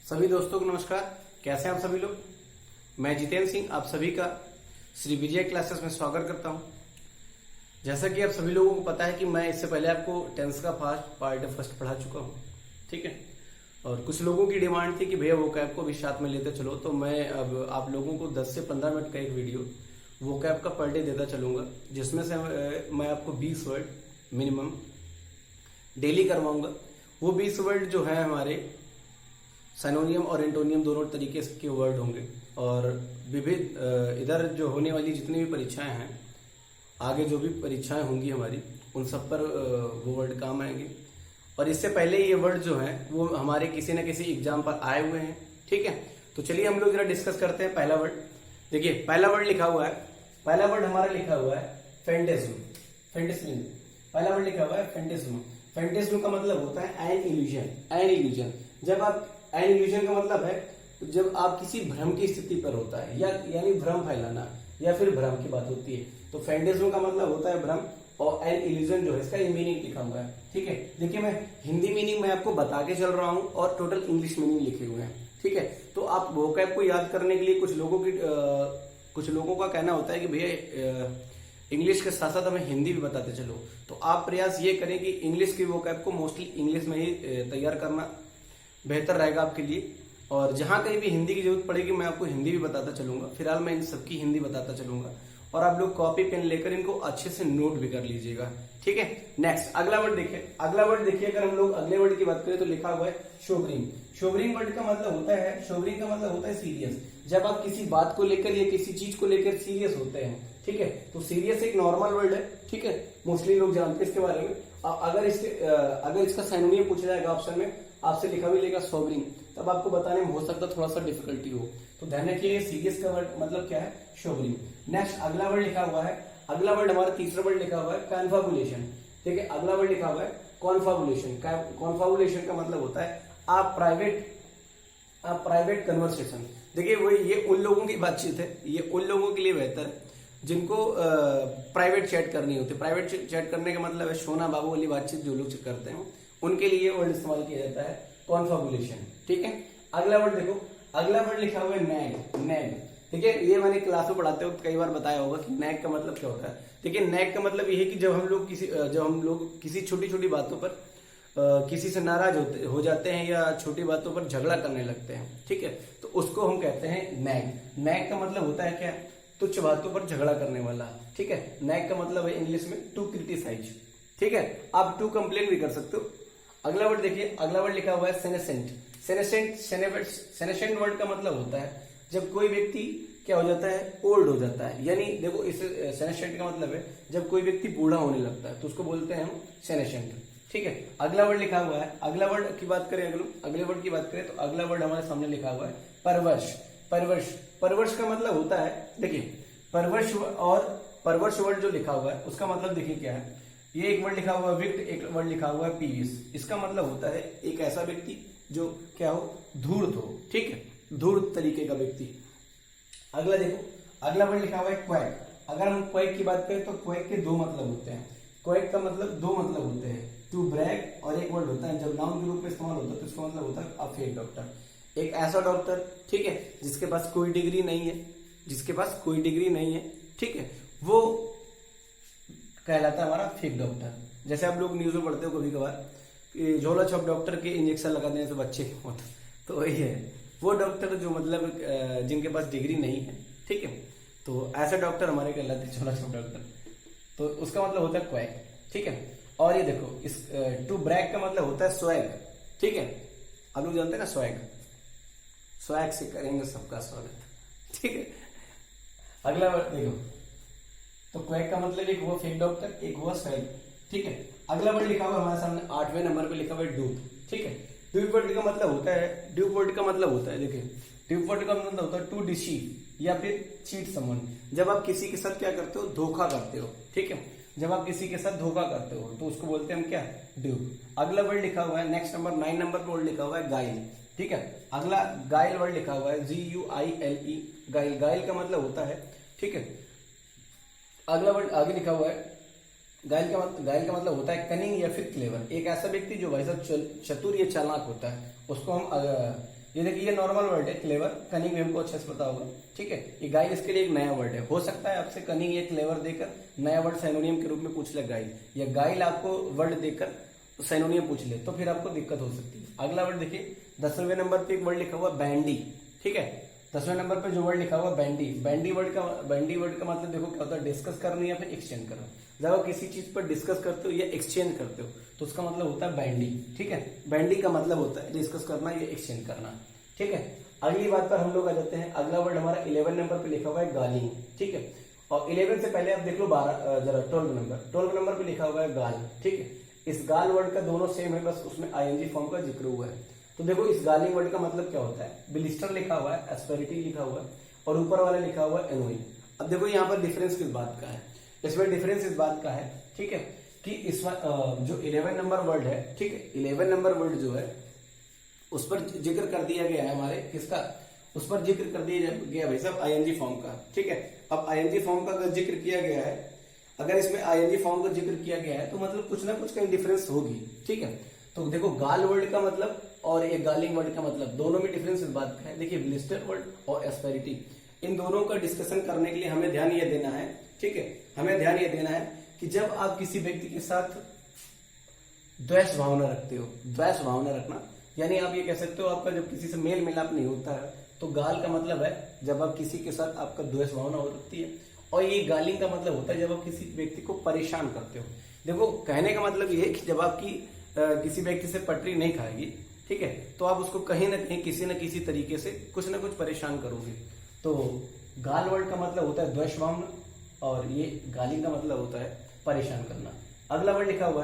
सभी दोस्तों को नमस्कार। कैसे हैं आप सभी लोग। मैं जितेंद्र सिंह आप सभी का श्री विजय क्लासेस में स्वागत करता हूं। जैसा कि आप सभी लोगों को पता है कि मैं इससे पहले आपको टेंस का फर्स्ट पढ़ा चुका हूं, ठीक है। और कुछ लोगों की डिमांड थी कि भैया वो कैब को भी साथ में लेते चलो, तो मैं अब आप लोगों को 10 से 15 मिनट का एक वीडियो वो कैब का पर डे देता चलूंगा, जिसमें से मैं आपको 20 वर्ड मिनिमम डेली करवाऊंगा। वो 20 वर्ड जो है हमारे साइनोनियम और एंटोनियम दोनों तरीके के वर्ड होंगे। और विविध इधर जो होने वाली जितनी भी परीक्षाएं हैं, आगे जो भी परीक्षाएं होंगी हमारी, उन सब पर वो वर्ड काम आएंगे। और इससे पहले ये वर्ड जो हैं वो हमारे किसी न किसी एग्जाम पर आए हुए हैं, ठीक है। तो चलिए हम लोग जरा डिस्कस करते हैं। पहला वर्ड देखिए, पहला वर्ड लिखा हुआ है, पहला वर्ड हमारा लिखा हुआ है फैंटेज्म। फैंटेज्म पहला वर्ड लिखा हुआ है फैंटेज्म। फैंटेज्म का मतलब होता है एन इल्यूजन। एन इल्यूजन जब आप एन इल्यूजन का मतलब है जब आप किसी भ्रम की स्थिति पर होता है, या यानी भ्रम फैलाना या फिर भ्रम की बात होती है। तो फैंटेज्म का मतलब होता है भ्रम, और एन इल्यूजन जो है इसका मीनिंग लिखा हुआ है, ठीक है। देखिए मैं हिंदी मीनिंग में आपको बता के चल रहा हूं और टोटल इंग्लिश मीनिंग लिखे हुए हैं, ठीक है। तो आप वोकैब को याद करने के लिए कुछ लोगों का कहना होता है कि भैया इंग्लिश के साथ साथ हमें हिंदी भी बताते चलो। तो आप प्रयास ये करें कि इंग्लिश की वोकैब को मोस्टली इंग्लिश में ही तैयार करना बेहतर रहेगा आपके लिए। और जहां कहीं भी हिंदी की जरूरत पड़ेगी मैं आपको हिंदी भी बताता चलूंगा। फिलहाल मैं इन सबकी हिंदी बताता चलूंगा और आप लोग कॉपी पेन लेकर इनको अच्छे से नोट भी कर लीजिएगा, ठीक है। नेक्स्ट अगला वर्ड देखिए। अगला वर्ड देखिए, अगर हम लोग अगले वर्ड की बात करें तो लिखा हुआ है शोवरिंग। शोवरिंग वर्ड का मतलब होता है, शोवरिंग का मतलब होता है सीरियस। जब आप किसी बात को लेकर या किसी चीज को लेकर सीरियस होते हैं, ठीक है। तो सीरियस एक नॉर्मल वर्ड है, ठीक है, मोस्टली लोग जानते हैं इसके बारे में। अगर इसका साइनोनियम पूछा जाएगा ऑप्शन में, आपसे लिखा भी लेगा सोबरिंग, तब आपको बताने में हो सकता है थोड़ा सा डिफिकल्टी हो। तो ध्यान रखिए सीरियस का वर्ड मतलब क्या है, शोबरिंग। नेक्स्ट अगला वर्ड लिखा हुआ है, अगला वर्ड हमारा तीसरा वर्ड लिखा हुआ है कॉन्फाबुलेशन, ठीक है। अगला वर्ड लिखा हुआ है कॉन्फाबुलेशन। कॉन्फाबुलेशन का मतलब होता है आप प्राइवेट कन्वर्सेशन। देखिए वो ये उन लोगों की बातचीत है, ये उन लोगों के लिए बेहतर है जिनको प्राइवेट चैट करनी होती है। प्राइवेट चैट करने का मतलब है सोना बाबू वाली बातचीत जो लोग करते हैं, उनके लिए वर्ड इस्तेमाल किया जाता है कॉन्फाबुलेशन, ठीक है। अगला वर्ड देखो, अगला वर्ड लिखा हुआ है नैग। नैग देखिए, ये मैंने क्लास में पढ़ाते वक्त कई बार बताया होगा कि नैग का मतलब क्या होता है। देखिए नैग का मतलब ये है कि जब हम लोग किसी छोटी छोटी बातों पर किसी से नाराज हो जाते हैं या छोटी बातों पर झगड़ा करने लगते हैं, ठीक है, तो उसको हम कहते हैं नैग। नैग का मतलब होता है क्या, तुच्छ बातों पर झगड़ा करने वाला, ठीक है। नैग का मतलब है इंग्लिश में टू क्रिटिसाइज, ठीक है। आप टू कंप्लेन भी कर सकते हो। अगला वर्ड देखिए, अगला वर्ड लिखा हुआ है सेनेसेंट। सेनेसेंट वर्ड का मतलब होता है जब कोई व्यक्ति क्या हो जाता है, ओल्ड हो जाता है। यानी देखो इस सेनेसेंट का मतलब है जब कोई व्यक्ति बूढ़ा होने लगता है तो उसको बोलते हैं हम सेनेसेंट, ठीक है। अगला वर्ड लिखा हुआ है, अगला वर्ड की बात करें, अगले वर्ड की बात करें तो अगला वर्ड हमारे सामने लिखा हुआ है परवश। परवश परवश का मतलब होता है, देखिए परवश और परवश वर्ड जो लिखा हुआ है उसका मतलब देखिए क्या है। ये एक वर्ड लिखा हुआ है विक्ट, एक वर्ड लिखा हुआ है पीवियस। इसका मतलब होता है एक ऐसा व्यक्ति जो क्या हो, धूर्त हो, ठीक है, धूर्त तरीके का व्यक्ति। अगला देखो, अगला वर्ड लिखा हुआ है क्वैक। अगर हम क्वैक की बात करें तो क्वैक के दो मतलब होते हैं। क्वैक का मतलब दो मतलब होते हैं, टू ब्रैग, और एक वर्ड होता है जब नाउन के रूप में इस्तेमाल होता है तो इसका मतलब होता है अ फेक डॉक्टर। एक ऐसा डॉक्टर, ठीक है, जिसके पास कोई डिग्री नहीं है, जिसके पास कोई डिग्री नहीं है, ठीक है, वो कहलाता है हमारा फेक डॉक्टर। जैसे आप लोग न्यूज में पढ़ते हो कभी कभार झोला छाप डॉक्टर के इंजेक्शन लगा देने से बच्चे होते, तो वही है वो डॉक्टर जो मतलब जिनके पास डिग्री नहीं है, ठीक है। तो ऐसे डॉक्टर हमारे कहलाते हैं झोला छाप डॉक्टर। तो उसका मतलब होता है क्वैक, ठीक है। और ये देखो इस टू ब्रैग का मतलब होता है स्वैग, ठीक है। आप लोग जानते हैं ना स्वैग, स्वैग से करेंगे सबका स्वागत, ठीक है। अगला वर्ड देखो, तो क्वैक का मतलब एक हुआ फेक डॉक्टर, एक हुआ स्वैग, ठीक है। अगला वर्ड लिखा हुआ हमारे सामने 8वें नंबर पे लिखा हुआ है डूप, ठीक है। डूप वर्ड का मतलब होता है, डूप वर्ड का मतलब होता है, देखिए डूप वर्ड का मतलब होता है टू डिसीव या फिर चीट समवन। जब आप किसी के साथ क्या करते हो, धोखा करते हो, ठीक है। जब आप किसी के साथ धोखा करते हो तो उसको बोलते हैं हम क्या, डूप। अगला वर्ड लिखा हुआ है नेक्स्ट नंबर 9 नंबर पर वर्ड लिखा हुआ है गाइल, ठीक है। अगला गाइल वर्ड लिखा हुआ है GUILE, गाइल। गाइल का मतलब होता है, ठीक है। अगला वर्ड आगे लिखा हुआ है गाइल का मतलब होता है कनिंग या फिर क्लेवर। एक ऐसा व्यक्ति जो भाई साहब चतुर या चालाक होता है उसको हम ये देखिए ये नॉर्मल वर्ड है क्लेवर, कनिंग में हमको अच्छे से पता होगा, ठीक है। ये गाइल इसके लिए एक नया वर्ड है। हो सकता है आपसे कनिंग या क्लेवर देकर नया वर्ड सिनोनियम के रूप में पूछ ले गाइल, या गाइल आपको वर्ड देकर सिनोनियम पूछ ले तो फिर आपको दिक्कत हो सकती है। अगला वर्ड देखिए 10वें नंबर पे एक वर्ड लिखा हुआ बैंडी, ठीक है। 10वें नंबर पे जो वर्ड लिखा हुआ बैंडी, बैंडी वर्ड का मतलब देखो क्या होता है, डिस्कस करना या फिर एक्सचेंज करना। जब आप किसी चीज पर डिस्कस करते हो या एक्सचेंज करते हो तो उसका मतलब होता है बैंडी, ठीक है। बैंडी का मतलब होता है डिस्कस करना या एक्सचेंज करना, ठीक है। अगली बात पर हम लोग आ जाते हैं। अगला वर्ड हमारा 11 नंबर पे लिखा हुआ है गालिंग, ठीक है। और 11 से पहले आप देख लो 12 नंबर पे लिखा हुआ है गाल, ठीक है। इस गाल वर्ड का दोनों सेम है, बस उसमें आईएनजी फॉर्म का जिक्र हुआ है। तो देखो इस गालिंग वर्ड का मतलब क्या होता है, बिलिस्टर लिखा हुआ है, एस्पेरिटी लिखा हुआ है और ऊपर वाला लिखा हुआ है एनोइंग। अब देखो यहाँ पर डिफरेंस किस बात का है, इसमें डिफरेंस इस बात का है, ठीक है, कि इसमें जो 11 नंबर वर्ड है, ठीक है, 11 नंबर वर्ड जो है उस पर जिक्र कर दिया गया है हमारे किसका, उस पर जिक्र कर दिया गया भाई साहब आईएनजी फॉर्म का, ठीक है। अब आईएनजी फॉर्म का अगर जिक्र किया गया है, अगर इसमें आईएनजी फॉर्म का जिक्र किया गया है तो मतलब कुछ ना कुछ कहीं डिफरेंस होगी, ठीक है। तो देखो गाल वर्ड का मतलब और एक गालिंग वर्ड का मतलब दोनों में डिफरेंस इस बात का है। देखिए ब्लिस्टर वर्ड और एस्पेरिटी, इन दोनों का डिस्कशन करने के लिए हमें ध्यान ये देना है, ठीक है, हमें ध्यान ये देना है कि जब आप किसी व्यक्ति के साथ द्वेष भावना रखते हो, द्वेष भावना रखना यानी आप ये कह सकते हो आपका जब किसी से मेल मिलाप नहीं होता है तो गाल का मतलब है जब आप किसी के साथ आपका द्वेष भावना हो सकती है, और ये गालिंग का मतलब होता है जब आप किसी व्यक्ति को परेशान करते हो। देखो कहने का मतलब ये है कि जब आपकी किसी व्यक्ति से पटरी नहीं खाएगी, ठीक है, तो आप उसको कहीं ना कहीं किसी न किसी तरीके से कुछ ना कुछ परेशान करोगे। तो गाल वर्ड का मतलब होता है द्वेष भावना और ये गालिंग का मतलब होता है परेशान करना। अगला वर्ड लिखा हुआ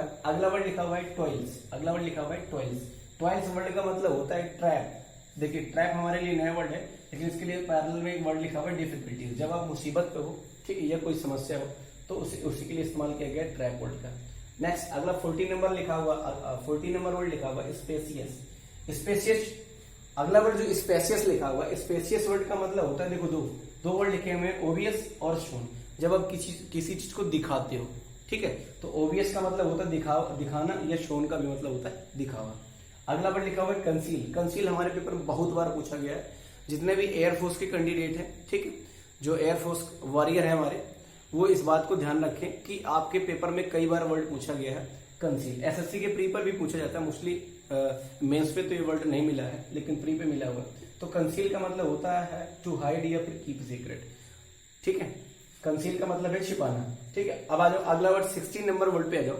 है टॉयल्स। अगला वर्ड लिखा हुआ है टॉयल्स। टॉयल्स वर्ड का मतलब होता है ट्रैप। देखिए ट्रैप हमारे लिए नया वर्ड है, लेकिन इसके लिए पैरेलल में एक वर्ड लिखा हुआ है डिफिकल्टीज। जब आप मुसीबत पे हो, ठीक है, या कोई समस्या हो तो उसी के लिए इस्तेमाल किया गया ट्रैप वर्ड का। नेक्स्ट अगला 14 नंबर वर्ड लिखा हुआ स्पेसियस। स्पेसियस अगला वर्ड जो स्पेसियस लिखा हुआ है, स्पेसियस वर्ड का मतलब होता है, देखो दो वर्ड लिखे हुए हैं ओबियस और शोन। जब आप किसी चीज को दिखाते हो, ठीक है, तो ओबियस का मतलब होता है दिखाना, या शोन का भी मतलब होता है दिखावा। अगला वर्ड लिखा हुआ है कंसील। कंसील हमारे पेपर में बहुत बार पूछा गया है। जितने भी एयरफोर्स के कैंडिडेट हैं, ठीक है, जो एयरफोर्स वॉरियर है हमारे, वो इस बात को ध्यान रखें कि आपके पेपर में कई बार वर्ड पूछा गया है कंसील। एसएससी के प्री पर भी पूछा जाता है, मोस्टली मेंस पे तो ये वर्ड नहीं मिला है, लेकिन प्री पे मिला हुआ। तो कंसील का मतलब होता है टू हाइड या फिर कीप सीक्रेट, ठीक है। कंसील का मतलब है छिपाना, ठीक है। अब आ जाओ अगला वर्ड 16 नंबर वर्ड पे आ जाओ।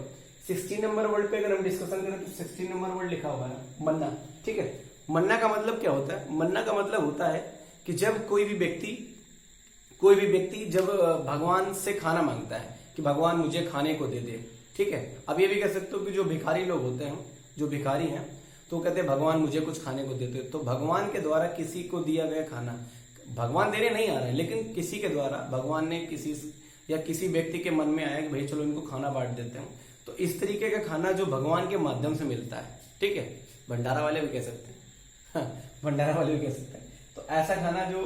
16 नंबर वर्ड पे अगर हम डिस्कशन करें तो 16 नंबर वर्ड लिखा हुआ है मन्ना, ठीक है। मन्ना का मतलब क्या होता है, मन्ना का मतलब होता है कि जब कोई भी व्यक्ति जब भगवान से खाना मांगता है कि भगवान मुझे खाने को दे दे, ठीक है। अब ये भी कह सकते हो कि जो भिखारी लोग होते हैं, जो भिखारी हैं, तो कहते हैं भगवान मुझे कुछ खाने को देते। तो भगवान के द्वारा किसी को दिया गया खाना, भगवान देने नहीं आ रहे, लेकिन किसी के द्वारा भगवान ने किसी व्यक्ति के मन में आया कि भाई चलो इनको खाना बांट देते हैं, तो इस तरीके का खाना जो भगवान के माध्यम से मिलता है, ठीक है, भंडारा वाले भी कह सकते हैं, भंडारा वाले भी कह सकते हैं। तो ऐसा खाना जो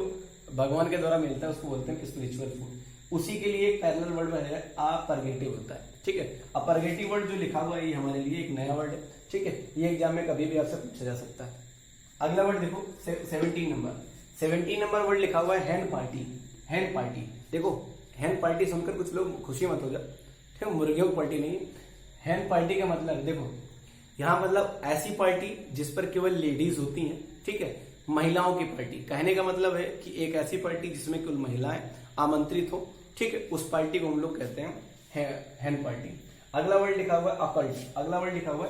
भगवान के द्वारा मिलता है उसको बोलते हैं स्पिरिचुअल फूड। उसी के लिए एक पैरेलल वर्ड है अपरगेटिव होता है, ठीक है। अपरगेटिव वर्ड जो लिखा हुआ है ये हमारे लिए एक नया वर्ड है, ठीक है। ये एग्जाम में कभी भी आपसे पूछा जा सकता है। अगला वर्ड देखो 17 नंबर वर्ड लिखा हुआ है हैंड पार्टी। देखो हैंड पार्टी सुनकर कुछ लोग खुशी मत हो जाओ, ठीक है, मुर्गियों की पार्टी नहीं है। हैंड पार्टी का मतलब देखो यहाँ मतलब ऐसी पार्टी जिस पर केवल लेडीज होती हैं, ठीक है, महिलाओं की पार्टी। कहने का मतलब है कि एक ऐसी पार्टी जिसमें केवल महिलाएं आमंत्रित हो, ठीक है, उस पार्टी को हम लोग कहते हैं हैंड पार्टी। अगला वर्ड लिखा हुआ है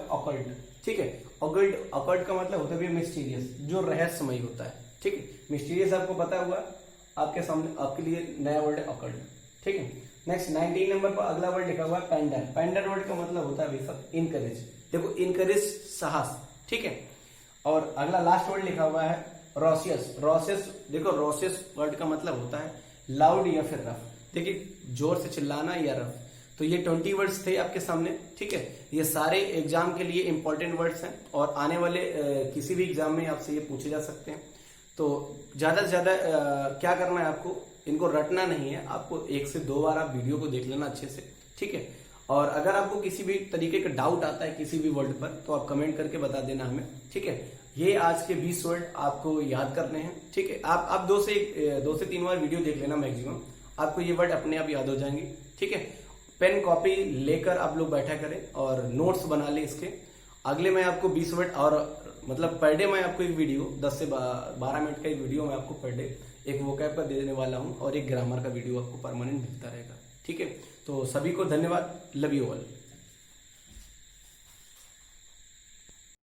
ऑकल्ट, ठीक है। ऑकल्ट का मतलब होता है मिस्टीरियस, जो रहस्यमय होता है, ठीक है। मिस्टीरियस आपको पता हुआ, आपके सामने आपके लिए नया वर्ड है ऑकल्ट, ठीक है। नेक्स्ट 19 नंबर पर अगला वर्ड लिखा हुआ है पेंडर। पेंडर वर्ड का मतलब होता है इनकरेज। देखो इनकरेज साहस, ठीक है। और अगला लास्ट वर्ड लिखा हुआ है रोसियस। देखो रोसियस वर्ड का मतलब होता है लाउड या फिर रफ। देखिए जोर से चिल्लाना या रफ। तो ये 20 वर्ड्स थे आपके सामने, ठीक है। ये सारे एग्जाम के लिए इंपॉर्टेंट वर्ड्स हैं और आने वाले किसी भी एग्जाम में आपसे ये पूछे जा सकते हैं। तो ज्यादा से ज्यादा क्या करना है आपको, इनको रटना नहीं है, आपको 1 से 2 बार आप वीडियो को देख लेना अच्छे से, ठीक है। और अगर आपको किसी भी तरीके का डाउट आता है किसी भी वर्ड पर तो आप कमेंट करके बता देना हमें, ठीक है। ये आज के 20 वर्ड आपको याद करने हैं। ठीक है, आप 2 से 3 बार वीडियो देख लेना मैक्सिमम, आपको ये वर्ड अपने आप याद हो जाएंगे। ठीक है, पेन कॉपी लेकर आप लोग बैठा करें और नोट्स बना लें इसके। अगले मैं आपको 20 वर्ड और मतलब पर डे मैं आपको एक वीडियो 10 से 12 मिनट का एक वीडियो मैं आपको पर डे एक वोकैब का देने वाला हूं और एक ग्रामर का वीडियो आपको परमानेंट मिलता रहेगा। ठीक है, तो सभी को धन्यवाद, लव यू ऑल।